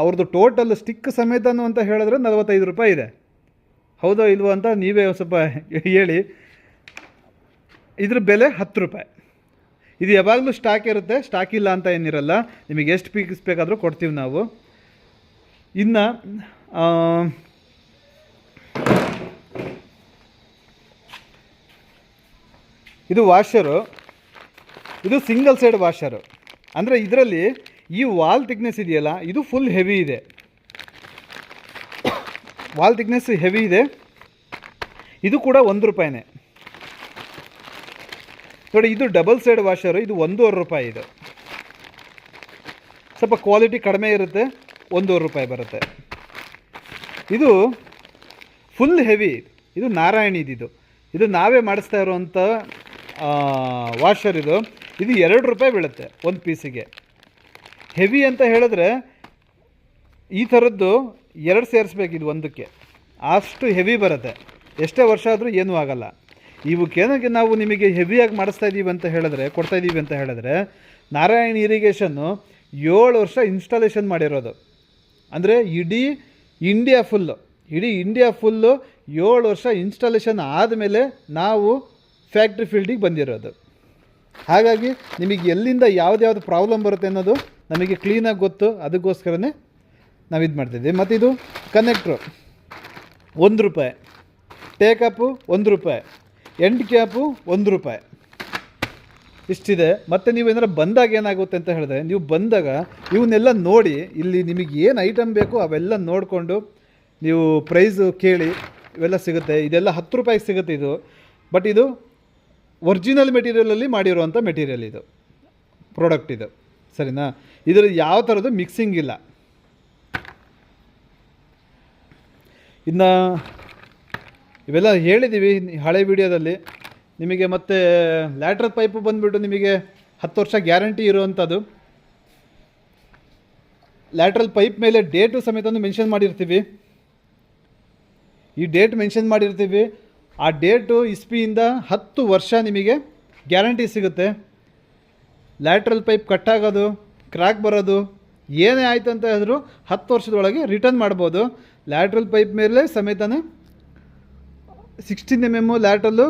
ಅವ್ರದ್ದು ಟೋಟಲ್ ಸ್ಟಿಕ್ ಸಮೇತನೂ ಅಂತ ಹೇಳಿದ್ರೆ 45 ರೂಪಾಯಿ ಇದೆ. ಹೌದೋ ಇಲ್ವೋ ಅಂತ ನೀವೇ ಸ್ವಲ್ಪ ಹೇಳಿ. ಇದ್ರ ಬೆಲೆ 10 ರೂಪಾಯಿ. ಇದು ಯಾವಾಗಲೂ ಸ್ಟಾಕ್ ಇರುತ್ತೆ, ಸ್ಟಾಕ್ ಇಲ್ಲ ಅಂತ ಏನಿರಲ್ಲ. ನಿಮಗೆ ಎಷ್ಟು ಪೀಸ್ ಬೇಕಾದರೂ ಕೊಡ್ತೀವಿ ನಾವು. ಇನ್ನು ಇದು ವಾಷರು, ಇದು ಸಿಂಗಲ್ ಸೈಡ್ ವಾಷರು. ಅಂದರೆ ಇದರಲ್ಲಿ ಈ ವಾಲ್ ಥಿಕ್ನೆಸ್ ಇದೆಯಲ್ಲ, ಇದು ಫುಲ್ ಹೆವಿ ಇದೆ. ವಾಲ್ ಥಿಕ್ನೆಸ್ ಹೆವಿ ಇದೆ. ಇದು ಕೂಡ 1 ರೂಪಾಯಿನೇ ನೋಡಿ. ಇದು ಡಬಲ್ ಸೈಡ್ ವಾಷರು, ಇದು 1.5 ರೂಪಾಯಿ. ಇದು ಸ್ವಲ್ಪ ಕ್ವಾಲಿಟಿ ಕಡಿಮೆ ಇರುತ್ತೆ, 1.5 ರೂಪಾಯಿ ಬರುತ್ತೆ. ಇದು ಫುಲ್ ಹೆವಿ, ಇದು ನಾರಾಯಣಿದು. ಇದು ನಾವೇ ಮಾಡಿಸ್ತಾ ಇರೋವಂಥ ವಾಷರ್. ಇದು 2 ರೂಪಾಯಿ ಬೀಳುತ್ತೆ ಒಂದು ಪೀಸಿಗೆ. ಹೆವಿ ಅಂತ ಹೇಳಿದ್ರೆ ಈ ಥರದ್ದು 2 ಸೇರಿಸ್ಬೇಕು ಇದು ಒಂದಕ್ಕೆ, ಅಷ್ಟು ಹೆವಿ ಬರುತ್ತೆ. ಎಷ್ಟೇ ವರ್ಷ ಆದರೂ ಏನೂ ಆಗಲ್ಲ. ಇವಕ್ಕೇನಕ್ಕೆ ನಾವು ನಿಮಗೆ ಹೆವಿಯಾಗಿ ಮಾಡಿಸ್ತಾ ಇದ್ದೀವಿ ಅಂತ ಹೇಳಿದ್ರೆ, ಕೊಡ್ತಾಯಿದ್ದೀವಿ ಅಂತ ಹೇಳಿದ್ರೆ, ನಾರಾಯಣ್ ಇರಿಗೇಷನ್ನು 7 ವರ್ಷ ಇನ್ಸ್ಟಾಲೇಷನ್ ಮಾಡಿರೋದು. ಅಂದರೆ ಇಡೀ ಇಂಡಿಯಾ ಫುಲ್ಲು 7 ವರ್ಷ ಇನ್ಸ್ಟಾಲೇಷನ್ ಆದಮೇಲೆ ನಾವು ಫ್ಯಾಕ್ಟ್ರಿ ಫೀಲ್ಡಿಗೆ ಬಂದಿರೋದು. ಹಾಗಾಗಿ ನಿಮಗೆ ಎಲ್ಲಿಂದ ಯಾವ್ದು ಪ್ರಾಬ್ಲಮ್ ಬರುತ್ತೆ ಅನ್ನೋದು ನಮಗೆ ಕ್ಲೀನಾಗಿ ಗೊತ್ತು. ಅದಕ್ಕೋಸ್ಕರನೇ ನಾವು ಇದು ಮಾಡ್ತಿದ್ದೀವಿ. ಮತ್ತು ಇದು ಕನೆಕ್ಟ್ರು 1 ರೂಪಾಯಿ, ಟೇಕಪ್ಪು 1 ರೂಪಾಯಿ, ಎಂಡ್ ಕ್ಯಾಪು 1 ರೂಪಾಯಿ, ಇಷ್ಟಿದೆ. ಮತ್ತು ನೀವು ಏನಾರು ಬಂದಾಗ ಏನಾಗುತ್ತೆ ಅಂತ ಹೇಳಿದ್ರೆ, ನೀವು ಬಂದಾಗ ಇವನ್ನೆಲ್ಲ ನೋಡಿ, ಇಲ್ಲಿ ನಿಮಗೆ ಏನು ಐಟಮ್ ಬೇಕೋ ಅವೆಲ್ಲ ನೋಡಿಕೊಂಡು ನೀವು ಪ್ರೈಸು ಕೇಳಿ ಇವೆಲ್ಲ ಸಿಗುತ್ತೆ. ಇದೆಲ್ಲ 10 ರೂಪಾಯಿಗೆ ಸಿಗುತ್ತೆ ಇದು. ಬಟ್ ಇದು ಒರಿಜಿನಲ್ ಮೆಟೀರಿಯಲಲ್ಲಿ ಮಾಡಿರುವಂಥ ಮೆಟೀರಿಯಲ್ ಇದು, ಪ್ರಾಡಕ್ಟ್ ಇದು, ಸರಿನಾ? ಇದರ ಯಾವ ಥರದ್ದು ಮಿಕ್ಸಿಂಗ್ ಇಲ್ಲ. ಇನ್ನು ಇವೆಲ್ಲ ಹೇಳಿದ್ದೀವಿ ಹಳೆ ವಿಡಿಯೋದಲ್ಲಿ ನಿಮಗೆ. ಮತ್ತು ಲ್ಯಾಟ್ರಲ್ ಪೈಪು ಬಂದುಬಿಟ್ಟು ನಿಮಗೆ 10 ವರ್ಷ ಗ್ಯಾರಂಟಿ ಇರುವಂಥದ್ದು. ಲ್ಯಾಟ್ರಲ್ ಪೈಪ್ ಮೇಲೆ ಡೇಟು ಸಮೇತ ಮೆನ್ಷನ್ ಮಾಡಿರ್ತೀವಿ. ಈ ಡೇಟ್ ಮೆನ್ಷನ್ ಮಾಡಿರ್ತೀವಿ. ಆ ಡೇಟು ಇಸ್ಪಿಯಿಂದ 10 ವರ್ಷ ನಿಮಗೆ ಗ್ಯಾರಂಟಿ ಸಿಗುತ್ತೆ. ಲ್ಯಾಟ್ರಲ್ ಪೈಪ್ ಕಟ್ಟಾಗೋದು, ಕ್ರ್ಯಾಕ್ ಬರೋದು ಏನೇ ಆಯಿತು ಅಂತ ಹೇಳಿದ್ರು 10 ವರ್ಷದೊಳಗೆ ರಿಟರ್ನ್ ಮಾಡ್ಬೋದು. ಲ್ಯಾಟ್ರಲ್ ಪೈಪ್ ಮೇಲೆ ಸಮೇತನೇ 16 mm ಲ್ಯಾಟ್ರಲ್ಲು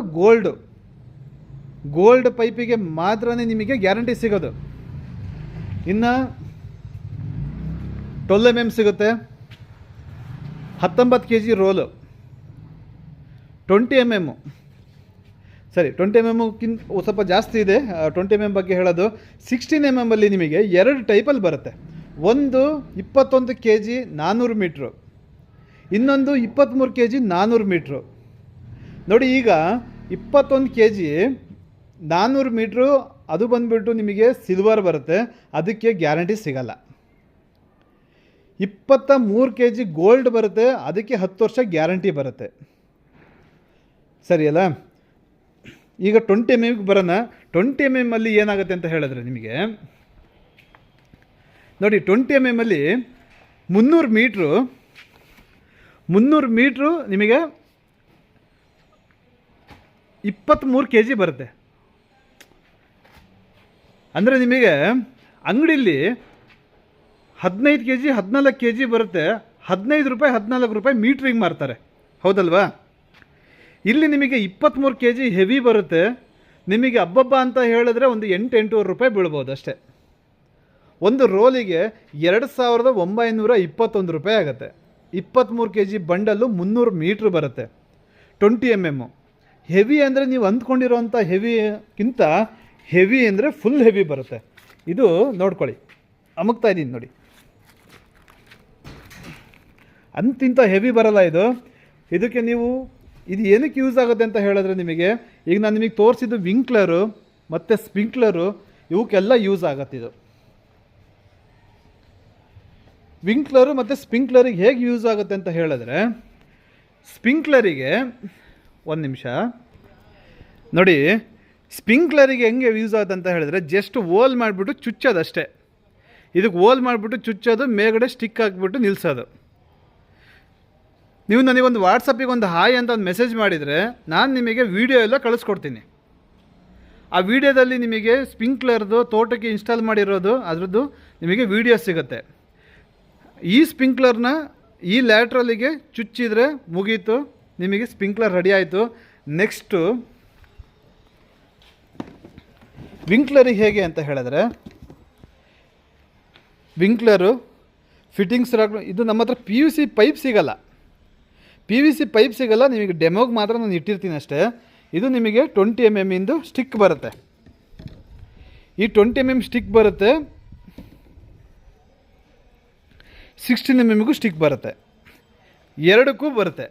ಗೋಲ್ಡ್ ಪೈಪಿಗೆ ಮಾತ್ರ ನಿಮಗೆ ಗ್ಯಾರಂಟಿ ಸಿಗೋದು. ಇನ್ನು 12 mm ಸಿಗುತ್ತೆ. 19 kg ರೋಲು 20 mm, ಸರಿ 20 mm ಸ್ವಲ್ಪ ಜಾಸ್ತಿ ಇದೆ. 20 mm ಬಗ್ಗೆ ಹೇಳೋದು. 16 mm ಅಲ್ಲಿ ನಿಮಗೆ 2 ಟೈಪಲ್ಲಿ ಬರುತ್ತೆ. ಒಂದು 21 kg 400 ಮೀಟ್ರು, ಇನ್ನೊಂದು 23 kg 400 ಮೀಟ್ರು. ನೋಡಿ, ಈಗ 21 kg 400 ಮೀಟ್ರು ಅದು ಬಂದುಬಿಟ್ಟು ನಿಮಗೆ ಸಿಲ್ವರ್ ಬರುತ್ತೆ, ಅದಕ್ಕೆ ಗ್ಯಾರಂಟಿ ಸಿಗಲ್ಲ. 23 kg ಗೋಲ್ಡ್ ಬರುತ್ತೆ, ಅದಕ್ಕೆ 10 ವರ್ಷ ಗ್ಯಾರಂಟಿ ಬರುತ್ತೆ. ಸರಿಯಲ್ಲ? ಈಗ 20 mm ಬರೋಣ. 20 mm ಅಲ್ಲಿ ಏನಾಗುತ್ತೆ ಅಂತ ಹೇಳಿದ್ರೆ ನಿಮಗೆ ನೋಡಿ, 20 mm ಅಲ್ಲಿ 300 ಮೀಟ್ರು ನಿಮಗೆ 23 kg ಬರುತ್ತೆ. ಅಂದರೆ ನಿಮಗೆ ಅಂಗಡಿಯಲ್ಲಿ 15 kg 14 kg ಬರುತ್ತೆ. 15 ರೂಪಾಯಿ 14 ರೂಪಾಯಿ ಮೀಟ್ರಿಗೆ ಮಾರ್ತಾರೆ, ಹೌದಲ್ವಾ? ಇಲ್ಲಿ ನಿಮಗೆ 23 kg ಹೆವಿ ಬರುತ್ತೆ. ನಿಮಗೆ ಹಬ್ಬಬ್ಬ ಅಂತ ಹೇಳಿದ್ರೆ ಒಂದು 8-8.5 ರೂಪಾಯಿ ಬೀಳ್ಬೋದು ಅಷ್ಟೇ. ಒಂದು ರೋಲಿಗೆ 2921 ರೂಪಾಯಿ ಆಗುತ್ತೆ. 23 kg ಬಂಡಲ್ಲು 300 ಮೀಟ್ರ್ ಬರುತ್ತೆ. 20 mm. ಹೆವಿ ಅಂದರೆ ನೀವು ಅಂದ್ಕೊಂಡಿರೋಂಥ ಹೆವಿಗಿಂತ ಹೆವಿ ಅಂದರೆ ಫುಲ್ ಹೆವಿ ಬರುತ್ತೆ. ಇದು ನೋಡ್ಕೊಳ್ಳಿ, ಅಮುಕ್ತಾ ಇದ್ದೀನಿ ನೋಡಿ, ಅಂತಿಂತ ಹೆವಿ ಬರಲ್ಲ ಇದು. ಇದಕ್ಕೆ ನೀವು ಇದು ಏನಕ್ಕೆ ಯೂಸ್ ಆಗುತ್ತೆ ಅಂತ ಹೇಳಿದ್ರೆ, ನಿಮಗೆ ಈಗ ನಾನು ನಿಮಗೆ ತೋರಿಸಿದ್ದು ವಿಂಕ್ಲರು ಮತ್ತು ಸ್ಪ್ರಿಂಕ್ಲರು, ಇವಕ್ಕೆಲ್ಲ ಯೂಸ್ ಆಗತ್ತೆ ಇದು. ವಿಂಕ್ಲರು ಮತ್ತು ಸ್ಪ್ರಿಂಕ್ಲರಿಗೆ ಹೇಗೆ ಯೂಸ್ ಆಗುತ್ತೆ ಅಂತ ಹೇಳಿದ್ರೆ, ಸ್ಪ್ರಿಂಕ್ಲರಿಗೆ ಒಂದು ನಿಮಿಷ ನೋಡಿ, ಸ್ಪ್ರಿಂಕ್ಲರಿಗೆ ಹೆಂಗೆ ಯೂಸ್ ಆಗುತ್ತೆ ಅಂತ ಹೇಳಿದ್ರೆ, ಜಸ್ಟ್ ಓಲ್ ಮಾಡಿಬಿಟ್ಟು ಚುಚ್ಚೋದಷ್ಟೇ. ಇದಕ್ಕೆ ಓಲ್ ಮಾಡಿಬಿಟ್ಟು ಚುಚ್ಚೋದು, ಮೇಲ್ಗಡೆ ಸ್ಟಿಕ್ ಹಾಕ್ಬಿಟ್ಟು ನಿಲ್ಲಿಸೋದು. ನೀವು ನನಗೊಂದು ವಾಟ್ಸಪ್ಪಿಗೆ ಒಂದು ಹಾಯ್ ಅಂತ ಒಂದು ಮೆಸೇಜ್ ಮಾಡಿದರೆ, ನಾನು ನಿಮಗೆ ವೀಡಿಯೋ ಎಲ್ಲ ಕಳಿಸ್ಕೊಡ್ತೀನಿ. ಆ ವಿಡಿಯೋದಲ್ಲಿ ನಿಮಗೆ ಸ್ಪ್ರಿಂಕ್ಲರ್ದು ತೋಟಕ್ಕೆ ಇನ್ಸ್ಟಾಲ್ ಮಾಡಿರೋದು ಅದರದ್ದು ನಿಮಗೆ ವೀಡಿಯೋ ಸಿಗುತ್ತೆ. ಈ ಸ್ಪ್ರಿಂಕ್ಲರ್ನ ಈ ಲ್ಯಾಟ್ರಲಿಗೆ ಚುಚ್ಚಿದರೆ ಮುಗೀತು, ನಿಮಗೆ ಸ್ಪ್ರಿಂಕ್ಲರ್ ರೆಡಿ ಆಯಿತು. ನೆಕ್ಸ್ಟು ವಿಂಕ್ಲರಿಗೆ ಹೇಗೆ ಅಂತ ಹೇಳಿದ್ರೆ, ವಿಂಕ್ಲರು ಫಿಟ್ಟಿಂಗ್ಸ್ ಇದು ನಮ್ಮ ಹತ್ರ PVC ಪೈಪ್ ಸಿಗಲ್ಲ. PVC ಪೈಪ್ ಸಿಗಲ್ಲ, ನಿಮಗೆ ಡೆಮೋಗೆ ಮಾತ್ರ ನಾನು ಇಟ್ಟಿರ್ತೀನಿ ಅಷ್ಟೇ. ಇದು ನಿಮಗೆ 20 mm ಇಂದು ಸ್ಟಿಕ್ ಬರುತ್ತೆ. ಈ 20 mm ಸ್ಟಿಕ್ ಬರುತ್ತೆ, 16 mmಗೂ ಸ್ಟಿಕ್ ಬರುತ್ತೆ, ಎರಡಕ್ಕೂ ಬರುತ್ತೆ.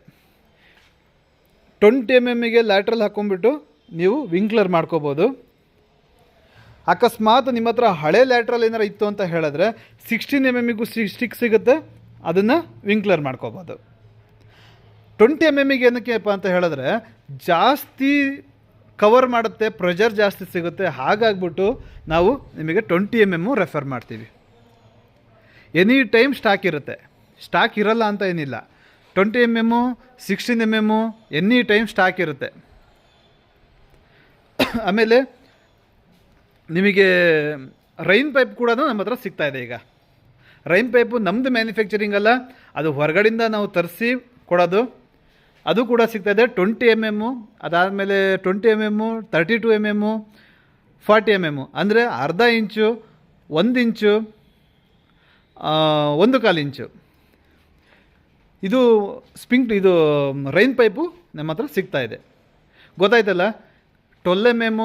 20 mmಗೆ ಲ್ಯಾಟ್ರಲ್ ಹಾಕ್ಕೊಂಡ್ಬಿಟ್ಟು ನೀವು ವಿಂಕ್ಲರ್ ಮಾಡ್ಕೋಬೋದು. ಅಕಸ್ಮಾತ್ ನಿಮ್ಮ ಹತ್ರ ಹಳೆ ಲ್ಯಾಟ್ರಲ್ ಏನಾರು ಇತ್ತು ಅಂತ ಹೇಳಿದ್ರೆ 16 mmಗೂ ಸ್ಟಿಕ್ ಸಿಗುತ್ತೆ, ಅದನ್ನು ವಿಂಕ್ಲರ್ ಮಾಡ್ಕೋಬೋದು. 20 mmಗೆ ಏನಕ್ಕೆಪ್ಪ ಅಂತ ಹೇಳಿದ್ರೆ ಜಾಸ್ತಿ ಕವರ್ ಮಾಡುತ್ತೆ, ಪ್ರೆಷರ್ ಜಾಸ್ತಿ ಸಿಗುತ್ತೆ. ಹಾಗಾಗ್ಬಿಟ್ಟು ನಾವು ನಿಮಗೆ 20 mm ರೆಫರ್ ಮಾಡ್ತೀವಿ. ಎನಿ ಟೈಮ್ ಸ್ಟಾಕ್ ಇರುತ್ತೆ, ಸ್ಟಾಕ್ ಇರಲ್ಲ ಅಂತ ಏನಿಲ್ಲ. 20 mm 16 mm any time stock ಇರುತ್ತೆ. ಆಮೇಲೆ ನಿಮಗೆ ರೈನ್ ಪೈಪ್ ಕೂಡ ನಮ್ಮ ಹತ್ರ ಸಿಗ್ತಾಯಿದೆ. ಈಗ ರೈನ್ ಪೈಪು ನಮ್ಮದು ಮ್ಯಾನುಫ್ಯಾಕ್ಚರಿಂಗ್ ಅಲ್ಲ, ಅದು ಹೊರಗಡೆಯಿಂದ ನಾವು ತರಿಸಿ ಕೊಡೋದು, ಅದು ಕೂಡ ಸಿಗ್ತಾಯಿದೆ. 20 mm, ಅದಾದಮೇಲೆ 20 mm, 32 mm, 40 mm ಅಂದರೆ ಅರ್ಧ ಇಂಚು, 1 ಇಂಚು, 1.25 ಇಂಚು. ಇದು ಇದು ರೈನ್ ಪೈಪು ನಮ್ಮ ಹತ್ರ ಸಿಗ್ತಾಯಿದೆ. ಗೊತ್ತಾಯ್ತಲ್ಲ, 12 mm,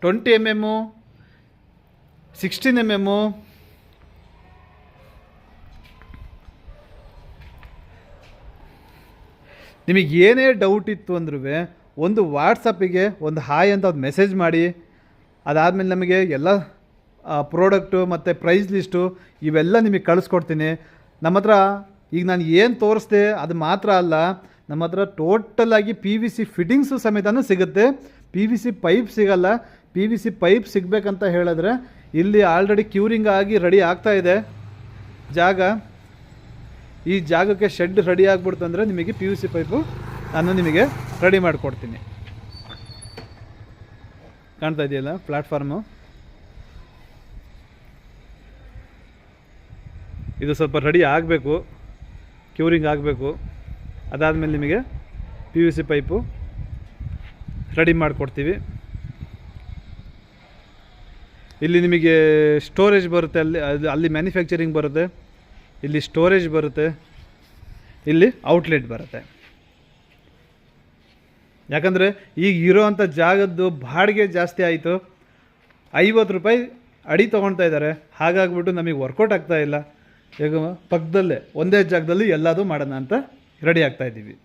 20 mm, 16 mm, ನಿಮಗೆ ಏನೇ ಡೌಟ್ ಇತ್ತು ಅಂದ್ರೂ ಒಂದು ವಾಟ್ಸಪ್ಪಿಗೆ ಒಂದು ಹಾಯ್ ಅಂತ ಒಂದು ಮೆಸೇಜ್ ಮಾಡಿ. ಅದಾದಮೇಲೆ ನಮಗೆ ಎಲ್ಲ ಪ್ರಾಡಕ್ಟು ಮತ್ತು ಪ್ರೈಸ್ ಲಿಸ್ಟು ಇವೆಲ್ಲ ನಿಮಗೆ ಕಳಿಸ್ಕೊಡ್ತೀನಿ. ನಮ್ಮ ಹತ್ರ ಈಗ ನಾನು ಏನು ತೋರಿಸ್ದೆ ಅದು ಮಾತ್ರ ಅಲ್ಲ, ನಮ್ಮ ಹತ್ರ ಟೋಟಲಾಗಿ PVC ಫಿಟ್ಟಿಂಗ್ಸು ಸಮೇತನೂ ಸಿಗುತ್ತೆ. PVC ಪೈಪ್ ಸಿಗಲ್ಲ. PVC ಪೈಪ್ ಸಿಗಬೇಕಂತ ಹೇಳಿದ್ರೆ ಇಲ್ಲಿ ಆಲ್ರೆಡಿ ಕ್ಯೂರಿಂಗ್ ಆಗಿ ರೆಡಿ ಆಗ್ತಾಯಿದೆ ಜಾಗ. ಈ ಜಾಗಕ್ಕೆ ಶೆಡ್ ರೆಡಿ ಆಗಿಬಿಡ್ತಂದರೆ ನಿಮಗೆ PVC ಪೈಪು ನಾನು ನಿಮಗೆ ರೆಡಿ ಮಾಡಿಕೊಡ್ತೀನಿ. ಕಾಣ್ತಾ ಇದೆಯಲ್ಲ ಪ್ಲ್ಯಾಟ್ಫಾರ್ಮು, ಇದು ಸ್ವಲ್ಪ ರೆಡಿ ಆಗಬೇಕು, ಕ್ಯೂರಿಂಗ್ ಆಗಬೇಕು. ಅದಾದಮೇಲೆ ನಿಮಗೆ PVC ಪೈಪು ರೆಡಿ ಮಾಡಿಕೊಡ್ತೀವಿ. ಇಲ್ಲಿ ನಿಮಗೆ ಸ್ಟೋರೇಜ್ ಬರುತ್ತೆ, ಅಲ್ಲಿ ಮ್ಯಾನುಫ್ಯಾಕ್ಚರಿಂಗ್ ಬರುತ್ತೆ, ಇಲ್ಲಿ ಸ್ಟೋರೇಜ್ ಬರುತ್ತೆ, ಇಲ್ಲಿ ಔಟ್ಲೆಟ್ ಬರುತ್ತೆ. ಯಾಕಂದರೆ ಈಗ ಇರೋವಂಥ ಜಾಗದ್ದು ಬಾಡಿಗೆ ಜಾಸ್ತಿ ಆಯಿತು. 50 ರೂಪಾಯಿ ಅಡಿ ತೊಗೊಳ್ತಾ ಇದ್ದಾರೆ. ಹಾಗಾಗ್ಬಿಟ್ಟು ನಮಗೆ ವರ್ಕೌಟ್ ಆಗ್ತಾ ಇಲ್ಲ. ಈಗ ಪಕ್ಕದಲ್ಲೇ ಒಂದೇ ಜಾಗದಲ್ಲಿ ಎಲ್ಲದೂ ಮಾಡೋಣ ಅಂತ ರೆಡಿ ಆಗ್ತಾಯಿದ್ದೀವಿ.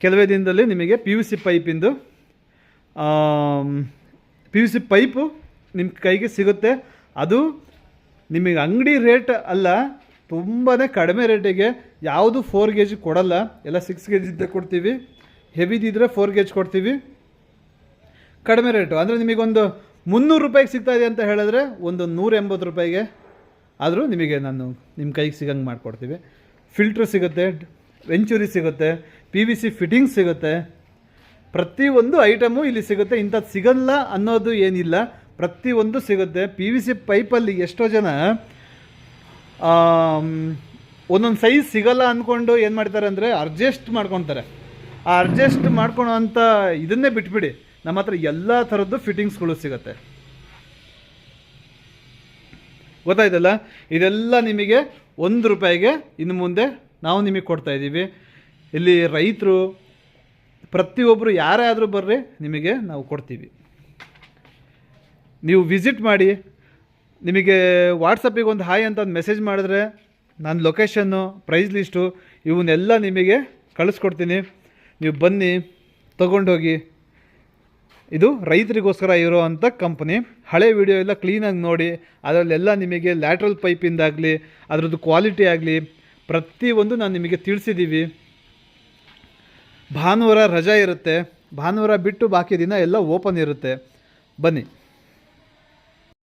ಕೆಲವೇ ದಿನದಲ್ಲಿ ನಿಮಗೆ PVC ಪೈಪಿಂದು PVC ಪೈಪು ನಿಮ್ಮ ಕೈಗೆ ಸಿಗುತ್ತೆ. ಅದು ನಿಮಗೆ ಅಂಗಡಿ ರೇಟ್ ಅಲ್ಲ, ತುಂಬಾ ಕಡಿಮೆ ರೇಟಿಗೆ. ಯಾವುದು 4 kg ಕೊಡಲ್ಲ, ಎಲ್ಲ 6 kg ಇದ್ದೇ ಕೊಡ್ತೀವಿ. ಹೆವಿದಿದ್ರೆ 4 kg ಕೊಡ್ತೀವಿ, ಕಡಿಮೆ ರೇಟು. ಅಂದರೆ ನಿಮಗೊಂದು 300 ರೂಪಾಯಿಗೆ ಸಿಗ್ತಾಯಿದೆ ಅಂತ ಹೇಳಿದ್ರೆ ಒಂದು 180 ರೂಪಾಯಿಗೆ ಆದರೂ ನಿಮಗೆ ನಾನು ನಿಮ್ಮ ಕೈಗೆ ಸಿಗಂಗೆ ಮಾಡಿಕೊಡ್ತೀವಿ. ಫಿಲ್ಟ್ರ್ ಸಿಗುತ್ತೆ, ವೆಂಚುರಿ ಸಿಗುತ್ತೆ, PVC ಫಿಟ್ಟಿಂಗ್ಸ್ ಸಿಗುತ್ತೆ, ಪ್ರತಿಯೊಂದು ಐಟಮು ಇಲ್ಲಿ ಸಿಗುತ್ತೆ. ಇಂಥದ್ದು ಸಿಗಲ್ಲ ಅನ್ನೋದು ಏನಿಲ್ಲ, ಪ್ರತಿಯೊಂದು ಸಿಗುತ್ತೆ. PVC ಪೈಪಲ್ಲಿ ಎಷ್ಟೋ ಜನ ಒಂದೊಂದು ಸೈಜ್ ಸಿಗಲ್ಲ ಅಂದ್ಕೊಂಡು ಏನು ಮಾಡ್ತಾರೆ ಅಂದರೆ ಅಡ್ಜಸ್ಟ್ ಮಾಡ್ಕೊತಾರೆ. ಆ ಅಡ್ಜಸ್ಟ್ ಮಾಡ್ಕೊಳೋ ಅಂಥ ಇದನ್ನೇ ಬಿಟ್ಬಿಡಿ, ನಮ್ಮ ಹತ್ರ ಎಲ್ಲ ಥರದ್ದು ಫಿಟ್ಟಿಂಗ್ಸ್ಗಳು ಸಿಗುತ್ತೆ. ಗೊತ್ತಾಯ್ತಲ್ಲ, ಇದೆಲ್ಲ ನಿಮಗೆ 1 ರೂಪಾಯಿಗೆ ಇನ್ನು ಮುಂದೆ ನಾವು ನಿಮಗೆ ಕೊಡ್ತಾಯಿದ್ದೀವಿ. ಇಲ್ಲಿ ರೈತರು ಪ್ರತಿಯೊಬ್ಬರು ಯಾರೇ ಆದರೂ ಬರ್ರಿ, ನಿಮಗೆ ನಾವು ಕೊಡ್ತೀವಿ. ನೀವು ವಿಸಿಟ್ ಮಾಡಿ, ನಿಮಗೆ ವಾಟ್ಸಪ್ಪಿಗೆ ಒಂದು ಹಾಯ್ ಅಂತ ಒಂದು ಮೆಸೇಜ್ ಮಾಡಿದ್ರೆ ನಾನು ಲೊಕೇಶನ್ನು, ಪ್ರೈಸ್ ಲಿಸ್ಟು ಇವನ್ನೆಲ್ಲ ನಿಮಗೆ ಕಳಿಸ್ಕೊಡ್ತೀನಿ. ನೀವು ಬನ್ನಿ, ತೊಗೊಂಡೋಗಿ. ಇದು ರೈತರಿಗೋಸ್ಕರ ಇರೋ ಅಂಥ ಕಂಪ್ನಿ. ಹಳೆ ವಿಡಿಯೋ ಎಲ್ಲ ಕ್ಲೀನಾಗಿ ನೋಡಿ, ಅದರಲ್ಲೆಲ್ಲ ನಿಮಗೆ ಲ್ಯಾಟ್ರಲ್ ಪೈಪಿಂದಾಗಲಿ ಅದರದ್ದು ಕ್ವಾಲಿಟಿ ಆಗಲಿ ಪ್ರತಿಯೊಂದು ನಾನು ನಿಮಗೆ ತಿಳಿಸಿದ್ದೀವಿ. ಭಾನುವಾರ ರಜಾ ಇರುತ್ತೆ, ಭಾನುವಾರ ಬಿಟ್ಟು ಬಾಕಿ ದಿನ ಎಲ್ಲ ಓಪನ್ ಇರುತ್ತೆ. ಬನ್ನಿ.